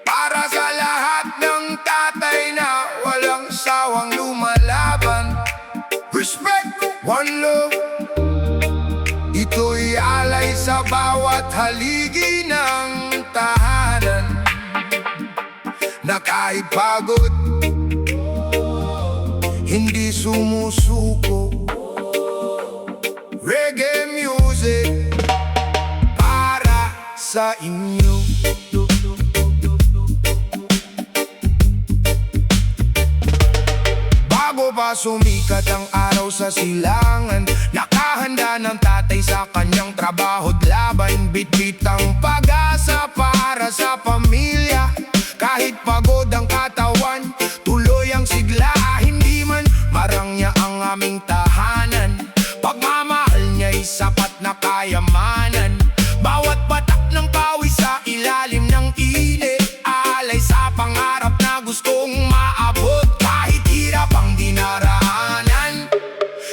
Para sa lahat ng tatay na walang sawang lumalaban, respect, one love. Ito'y alay sa bawat haligi ng tahanan, na kahit pagod, hindi sumusuko. Reggae music para sa inyo. Bago pa sumikat ang araw sa silangan, nakahanda ng tatay sa kanyang trabaho't laban. Bitbit ang pag-asa para sa pamilya. Kahit pagod ang katawan, tuloy ang sigla. Hindi man marangya ang aming tahanan, pagmamahal niya'y sapat na kayamanan. Bawat patak ng pawis sa ilalim ng init, alay sa pangarap na gustong maabot. Kahit hirap ang dinaraanan,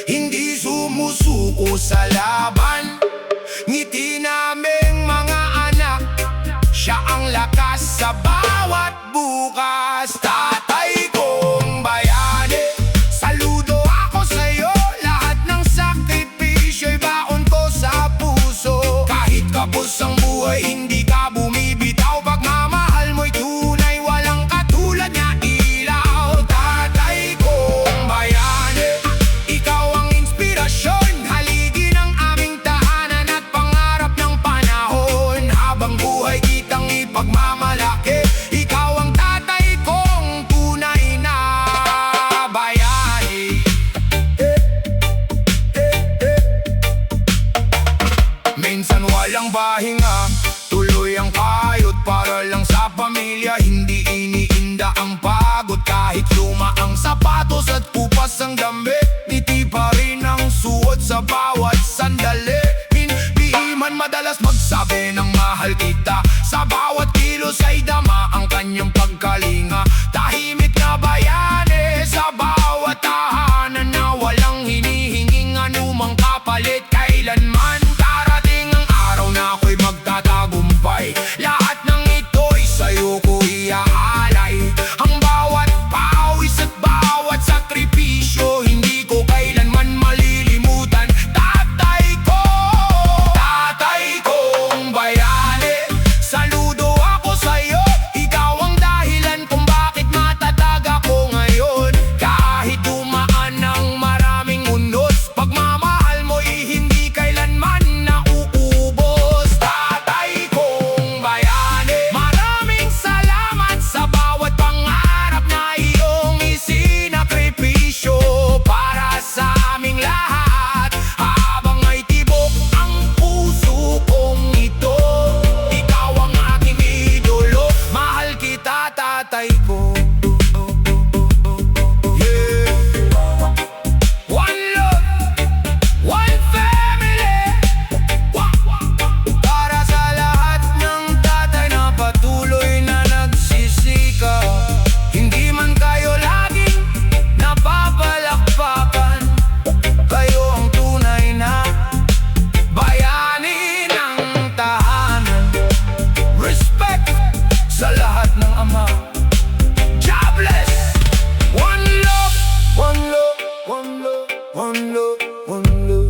hindi sumusuko sa laban. Ngiti naming mga anak, siya ang lakas sa bawat bukas. Tatay kong bayani, saludo ako sa'yo. Lahat ng sakripisyo'y baon ko sa puso. Kahit kapos ang buhay, hindi ka bumibitaw. Pagmamahal mo'y tunay, walang katulad niya ilaw. Tatay kong bayani, ikaw ang inspirasyon, haligi ng aming tahanan at pangarap ng panahon. Habang buhay kitang ipagmamalaki, ikaw ang tatay kong tunay na bayani. Minsan walang pahinga, tuloy ang kayod para lang sa pamilya. Hindi iniinda ang pagod kahit luma ang sapatos at pupas ang damit. Ngiti pa rin ang suot sa bawat sandali. Hindi man madalas magsabi ng mahal kita, sa bawat kilos ay dama ang kanyang pagkalinga. Tahimik na bayani sa bawat tahanan, na walang hinihinging anumang kapalit. Kailanman darating ang araw na ako'y magtatagumpay. Lahat ng ito'y sa'yo ko iaalay. Ang bawat pawis at bawat sakripisyo, hindi ko kailanman malilimutan. Tatay kong bayani, saludo ako sa'yo. Ikaw ang dahilan kung bakit matatag ako ngayon. Kahit dumaan ng maraming unos, pagmamahal mo'y hindi kailanman nauubos. Tatay kong bayani, maraming salamat sa bawat pangarap na iyong isinakripisyo para sa aming lahat. Habang ay tibok ang puso kong ito, ikaw ang aking idolo. Mahal kita, tatay ko. Yeah. One love, one family. Para sa lahat ng tatay na patuloy na nagsisika, hindi man kayo laging napapalakpakan, kayo ang tunay na bayani ng tahanan. Respect sa lahat ng ama. Jobless. One love, one love, one love, one love, one love.